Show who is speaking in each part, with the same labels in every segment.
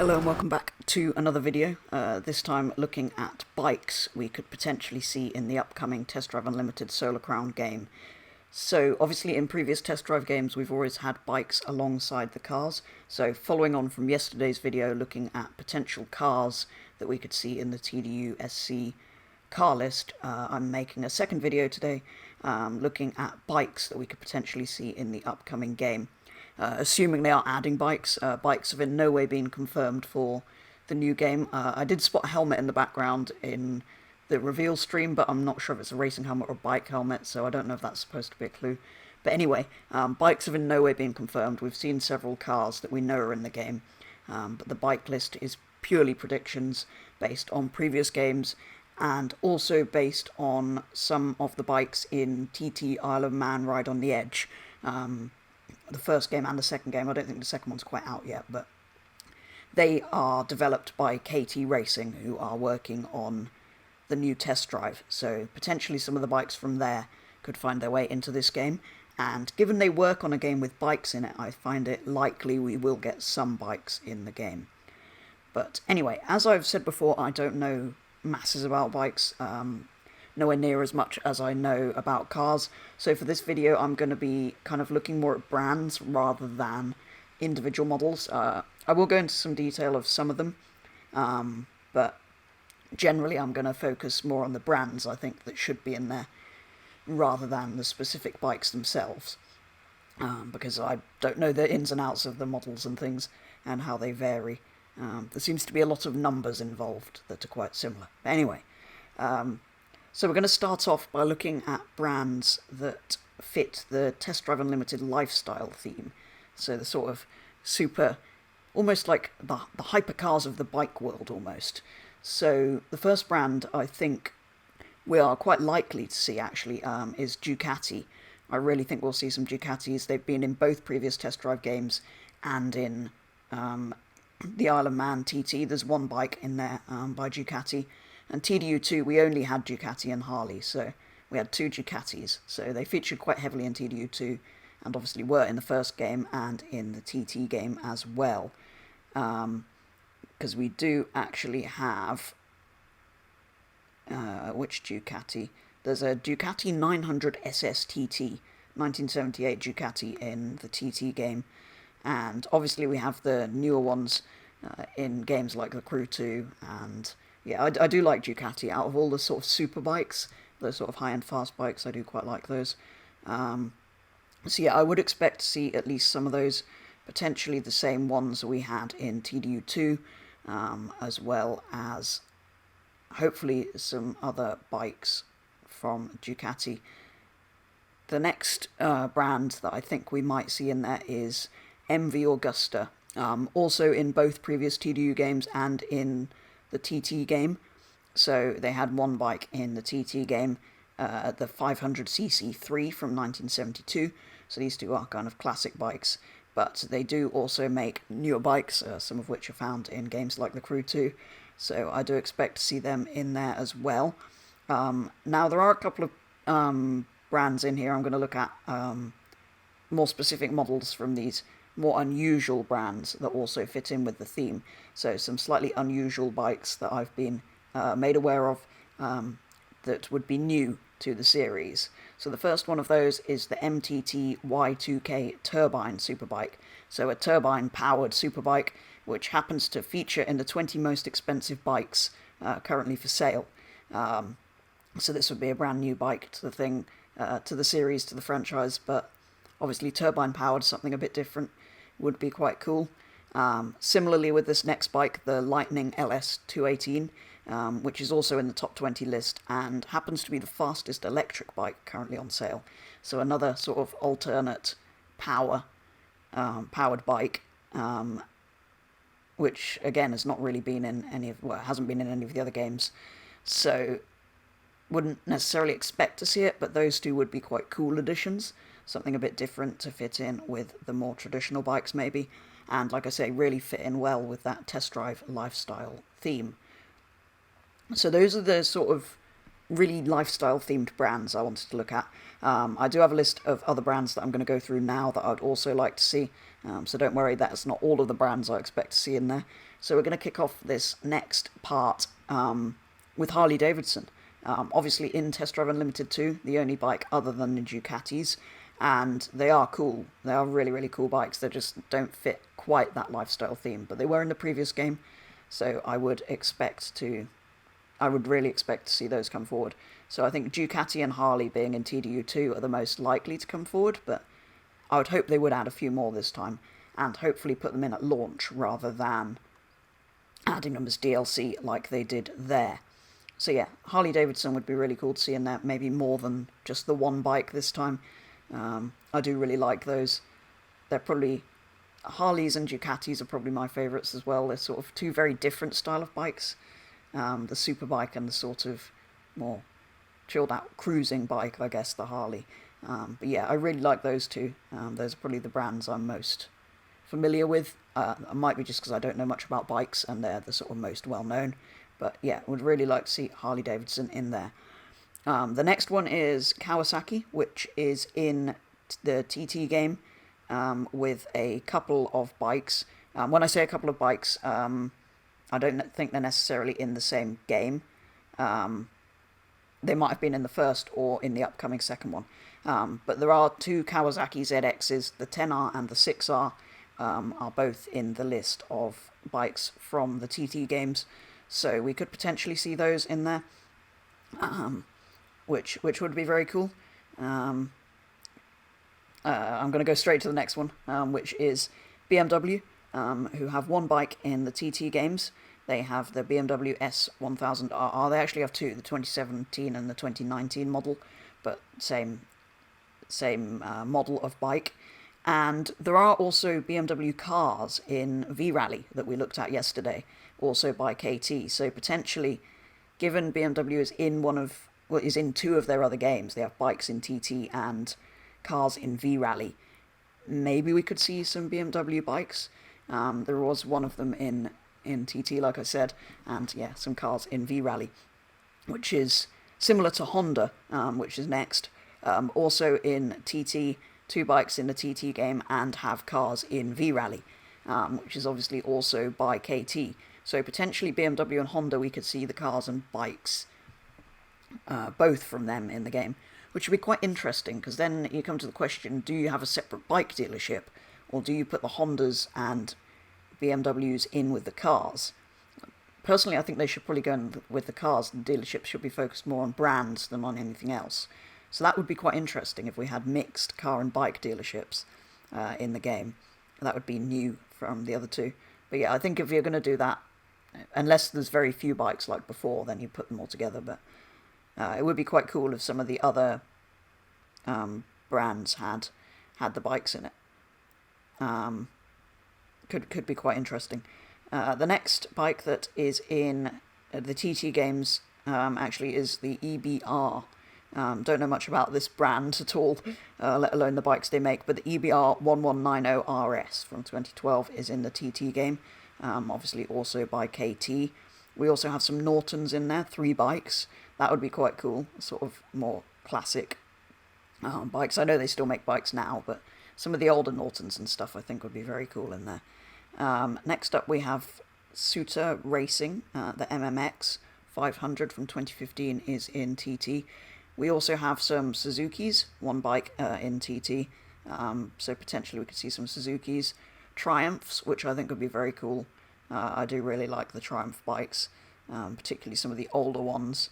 Speaker 1: Hello and welcome back to another video, this time looking at bikes we could potentially see in the upcoming Test Drive Unlimited Solar Crown game. So obviously in previous Test Drive games we've always had bikes alongside the cars, so following on from yesterday's video looking at potential cars that we could see in the TDU3 car list, I'm making a second video today looking at bikes that we could potentially see in the upcoming game. Assuming they are adding bikes. Bikes have in no way been confirmed for the new game. I did spot a helmet in the background in the reveal stream, but I'm not sure if it's a racing helmet or a bike helmet, so I don't know if that's supposed to be a clue. But anyway, bikes have in no way been confirmed. We've seen several cars that we know are in the game, but the bike list is purely predictions based on previous games, and also based on some of the bikes in TT Isle of Man Ride on the Edge. The first game and the second game. I don't think the second one's quite out yet, but they are developed by KT Racing, who are working on the new test drive, so potentially some of the bikes from there could find their way into this game, and given they work on a game with bikes in it, I find it likely we will get some bikes in the game. But anyway, as I've said before, I don't know masses about bikes, nowhere near as much as I know about cars, so for this video I'm going to be kind of looking more at brands rather than individual models. I will go into some detail of some of them, but generally I'm going to focus more on the brands I think that should be in there, rather than the specific bikes themselves, because I don't know the ins and outs of the models and things, and how they vary. There seems to be a lot of numbers involved that are quite similar. But anyway, so we're going to start off by looking at brands that fit the Test Drive Unlimited lifestyle theme. So the sort of super, almost like the hypercars of the bike world almost. So the first brand I think we are quite likely to see actually is Ducati. I really think we'll see some Ducatis. They've been in both previous Test Drive games and in the Isle of Man TT. There's one bike in there by Ducati. And TDU3, we only had Ducati and Harley, so we had two Ducatis. So they featured quite heavily in TDU2, and obviously were in the first game and in the TT game as well. Because we do actually have... which Ducati? There's a Ducati 900 SSTT, 1978 Ducati in the TT game. And obviously we have the newer ones in games like the Crew 2 and... yeah, I do like Ducati. Out of all the sort of super bikes, those sort of high-end fast bikes, I do quite like those. So yeah, I would expect to see at least some of those, potentially the same ones we had in TDU2, as well as hopefully some other bikes from Ducati. The next brand that I think we might see in there is MV Augusta, also in both previous TDU games and in the TT game. So they had one bike in the TT game, the 500cc3 from 1972, so these two are kind of classic bikes, but they do also make newer bikes, some of which are found in games like the Crew 2, so I do expect to see them in there as well. Now there are a couple of brands in here I'm going to look at, more specific models from these more unusual brands that also fit in with the theme. So some slightly unusual bikes that I've been made aware of that would be new to the series. So the first one of those is the MTT Y2K Turbine Superbike. So a turbine-powered superbike which happens to feature in the 20 most expensive bikes currently for sale. So this would be a brand new bike to the thing, to the series, to the franchise, but obviously turbine-powered, something a bit different, would be quite cool. Similarly with this next bike, the Lightning LS218, which is also in the top 20 list and happens to be the fastest electric bike currently on sale. So another sort of alternate powered bike, which again has not really been in any of, well, hasn't been in any of the other games. So wouldn't necessarily expect to see it, but those two would be quite cool additions. Something a bit different to fit in with the more traditional bikes maybe, and like I say, really fit in well with that test drive lifestyle theme. So those are the sort of really lifestyle themed brands I wanted to look at. I do have a list of other brands that I'm going to go through now that I'd also like to see, so don't worry, that's not all of the brands I expect to see in there. So we're going to kick off this next part with Harley Davidson. Obviously in Test Drive Unlimited 2, the only bike other than the Ducatis, and they are cool. They are really, really cool bikes. They just don't fit quite that lifestyle theme, but they were in the previous game, so I would really expect to see those come forward. So I think Ducati and Harley being in TDU2 are the most likely to come forward, but I would hope they would add a few more this time, and hopefully put them in at launch rather than adding them as DLC like they did there. So yeah, Harley Davidson would be really cool to see in there, maybe more than just the one bike this time. I do really like those. They're probably... Harleys and Ducatis are probably my favourites as well. They're sort of two very different style of bikes. The superbike and the sort of more chilled out cruising bike, I guess, the Harley. But yeah, I really like those two. Those are probably the brands I'm most familiar with. It might be just because I don't know much about bikes and they're the sort of most well known. But yeah, would really like to see Harley Davidson in there. The next one is Kawasaki, which is in the TT game with a couple of bikes. When I say a couple of bikes, I don't think they're necessarily in the same game. They might have been in the first or in the upcoming second one. But there are two Kawasaki ZXs, the 10R and the 6R, are both in the list of bikes from the TT games. So we could potentially see those in there, which would be very cool. I'm going to go straight to the next one, which is BMW, who have one bike in the TT games. They have the BMW S1000RR. They actually have two, the 2017 and the 2019 model, but same model of bike. And there are also BMW cars in V-Rally that we looked at yesterday, also by KT. So potentially, given BMW is in two of their other games, they have bikes in TT and cars in V-Rally, maybe we could see some BMW bikes. There was one of them in TT, like I said, and yeah, some cars in V-Rally, which is similar to Honda, which is next. Also in TT, two bikes in the TT game and have cars in V-Rally, which is obviously also by KT. So potentially BMW and Honda, we could see the cars and bikes, both from them in the game, which would be quite interesting, because then you come to the question, do you have a separate bike dealership, or do you put the Hondas and BMWs in with the cars? Personally, I think they should probably go in with the cars. The dealerships should be focused more on brands than on anything else. So that would be quite interesting if we had mixed car and bike dealerships in the game. That would be new from the other two. But yeah, I think if you're going to do that, unless there's very few bikes like before, then you put them all together. But it would be quite cool if some of the other brands had the bikes in it. Could be quite interesting. The next bike that is in the TT games actually is the EBR. Don't know much about this brand at all, let alone the bikes they make, but the EBR 1190RS from 2012 is in the TT game, obviously also by KT. We also have some Nortons in there, 3 bikes. That would be quite cool, sort of more classic bikes. I know they still make bikes now, but some of the older Nortons and stuff I think would be very cool in there. Next up we have Suter Racing, the MMX 500 from 2015 is in TT. We also have some Suzukis, one bike in TT, so potentially we could see some Suzukis. Triumphs, which I think would be very cool. I do really like the Triumph bikes, particularly some of the older ones,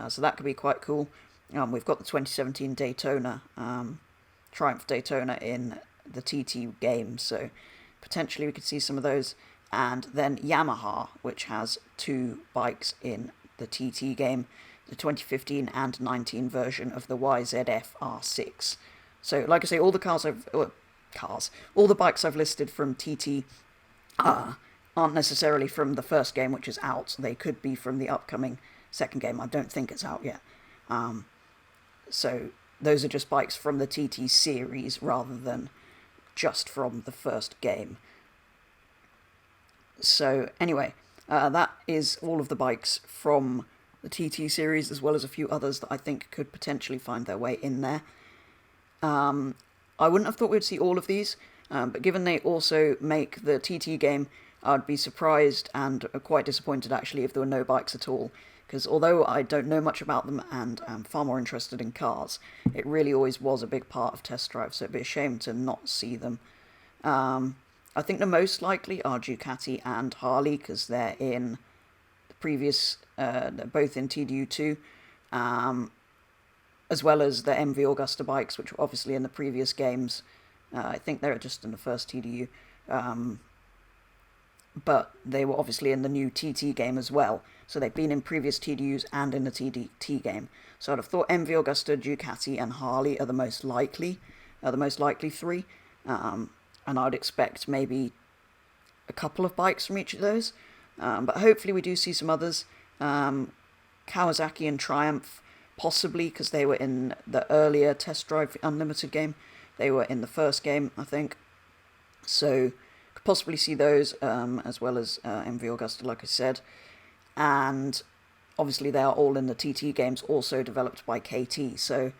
Speaker 1: so that could be quite cool. We've got the 2017 Daytona, Triumph Daytona in the TT game, so potentially we could see some of those. And then Yamaha, which has 2 bikes in the TT game, the 2015 and 19 version of the YZF R6. So, like I say, all the all the bikes I've listed from TT aren't necessarily from the first game, which is out. They could be from the upcoming second game. I don't think it's out yet. So those are just bikes from the TT series rather than just from the first game. So anyway, that is all of the bikes from the TT series, as well as a few others that I think could potentially find their way in there. I wouldn't have thought we'd see all of these, but given they also make the TT game, I'd be surprised and quite disappointed actually if there were no bikes at all, because although I don't know much about them and am far more interested in cars, it really always was a big part of test drive, so it'd be a shame to not see them. I think the most likely are Ducati and Harley, because they're in the previous, they're both in TDU2, as well as the MV Augusta bikes, which were obviously in the previous games. I think they were just in the first TDU. But they were obviously in the new TT game as well. So they've been in previous TDUs and in the TDT game. So I'd have thought MV Augusta, Ducati, and Harley are the most likely three. And I'd expect maybe a couple of bikes from each of those. But hopefully we do see some others. Kawasaki and Triumph, possibly, because they were in the earlier Test Drive Unlimited game. They were in the first game, I think. So could possibly see those, as well as MV Augusta, like I said. And obviously they are all in the TT games, also developed by KT. So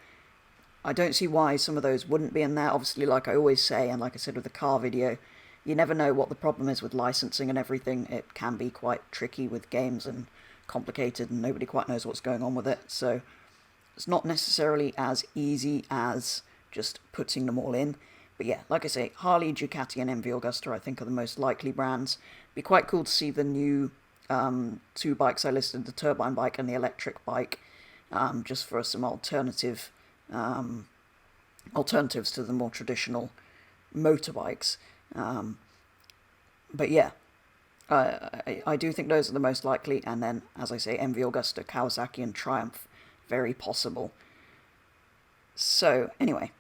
Speaker 1: I don't see why some of those wouldn't be in there. Obviously, like I always say, and like I said with the car video, you never know what the problem is with licensing and everything. It can be quite tricky with games and complicated, and nobody quite knows what's going on with it. So it's not necessarily as easy as just putting them all in. But yeah, like I say, Harley, Ducati, and MV Augusta I think are the most likely brands. Be quite cool to see the new two bikes I listed, the turbine bike and the electric bike, just for some alternatives to the more traditional motorbikes. But yeah, I do think those are the most likely, and then, as I say, MV Augusta, Kawasaki, and Triumph, very possible. So, anyway,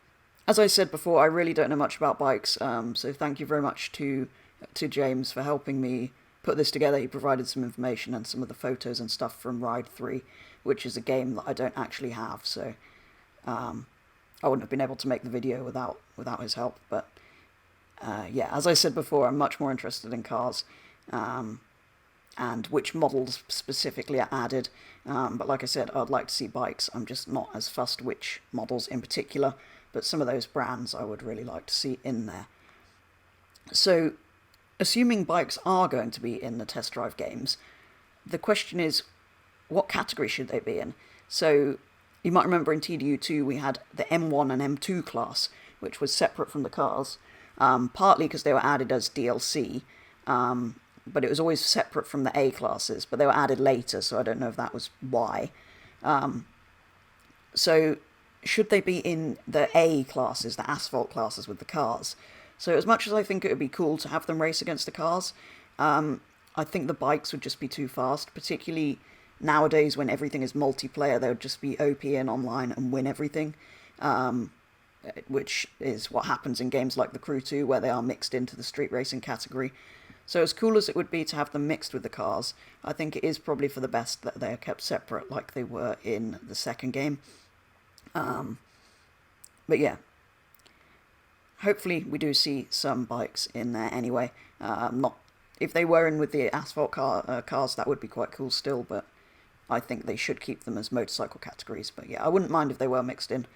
Speaker 1: as I said before, I really don't know much about bikes, so thank you very much to James for helping me put this together. He provided some information and some of the photos and stuff from Ride 3, which is a game that I don't actually have, so I wouldn't have been able to make the video without his help. But yeah, as I said before, I'm much more interested in cars, and which models specifically are added. But like I said, I'd like to see bikes. I'm just not as fussed which models in particular, but some of those brands I would really like to see in there. So, assuming bikes are going to be in the test drive games, the question is, what category should they be in? So, you might remember in TDU2 we had the M1 and M2 class, which was separate from the cars, partly because they were added as DLC, but it was always separate from the A classes, but they were added later, so I don't know if that was why. So, should they be in the A classes, the asphalt classes with the cars? So as much as I think it would be cool to have them race against the cars, I think the bikes would just be too fast, particularly nowadays when everything is multiplayer. They would just be OP in online and win everything, which is what happens in games like The Crew 2, where they are mixed into the street racing category. So as cool as it would be to have them mixed with the cars, I think it is probably for the best that they are kept separate like they were in the second game. But yeah, hopefully we do see some bikes in there anyway. Not if they were in with the asphalt cars, that would be quite cool still, but I think they should keep them as motorcycle categories. But yeah, I wouldn't mind if they were mixed in.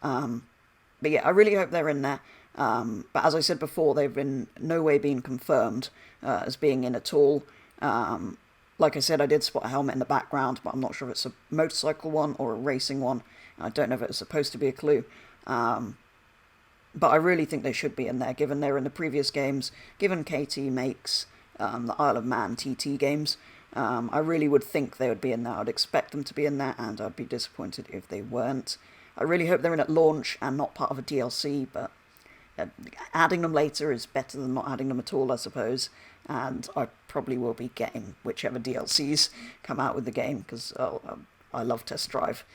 Speaker 1: But yeah, I really hope they're in there. But as I said before, they've in no way been confirmed as being in at all. Like I said, I did spot a helmet in the background, but I'm not sure if it's a motorcycle one or a racing one. I don't know if it's supposed to be a clue. But I really think they should be in there, given they're in the previous games, given KT makes the Isle of Man TT games. I really would think they would be in there. I'd expect them to be in there, and I'd be disappointed if they weren't. I really hope they're in at launch and not part of a DLC, but adding them later is better than not adding them at all, I suppose. And I probably will be getting whichever DLCs come out with the game, because I love Test Drive.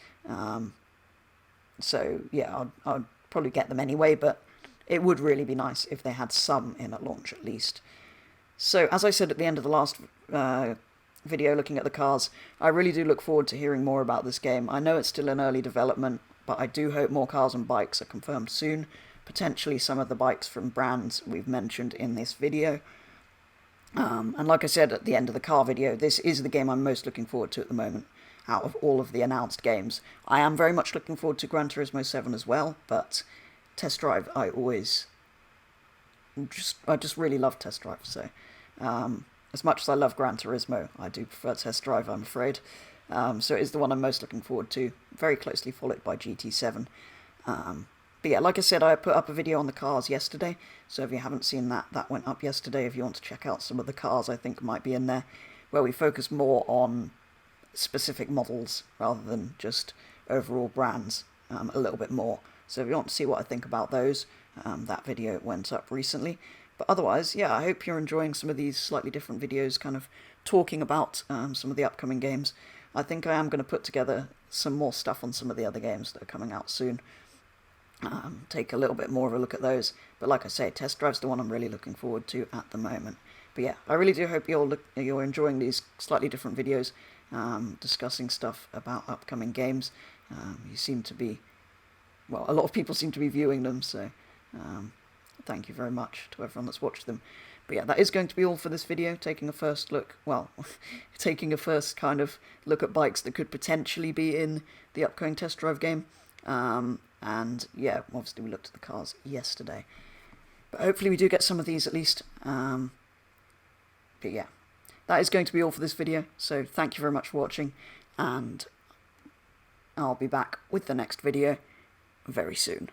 Speaker 1: So yeah, I'd probably get them anyway, but it would really be nice if they had some in at launch at least. So as I said at the end of the last video looking at the cars, I really do look forward to hearing more about this game. I know it's still in early development, but I do hope more cars and bikes are confirmed soon, potentially some of the bikes from brands we've mentioned in this video. And like I said at the end of the car video, this is the game I'm most looking forward to at the moment out of all of the announced games. I am very much looking forward to Gran Turismo 7 as well, but Test Drive, I just really love Test Drive, so As much as I love Gran Turismo, I do prefer Test Drive, I'm afraid. So it is the one I'm most looking forward to, very closely followed by GT7. But yeah, like I said, I put up a video on the cars yesterday, so if you haven't seen that, that went up yesterday. If you want to check out some of the cars I think might be in there, where we focus more on specific models rather than just overall brands a little bit more. So if you want to see what I think about those, that video went up recently. But otherwise, yeah, I hope you're enjoying some of these slightly different videos, kind of talking about some of the upcoming games. I think I am going to put together some more stuff on some of the other games that are coming out soon. Take a little bit more of a look at those. But like I say, Test Drive's the one I'm really looking forward to at the moment. But yeah, I really do hope you're enjoying these slightly different videos, discussing stuff about upcoming games. You seem to be, well, a lot of people seem to be viewing them, so thank you very much to everyone that's watched them. But yeah, that is going to be all for this video, taking a first look, well, taking a first kind of look at bikes that could potentially be in the upcoming Test Drive game. And yeah, obviously we looked at the cars yesterday. But hopefully we do get some of these at least. But yeah, that is going to be all for this video. So thank you very much for watching, and I'll be back with the next video very soon.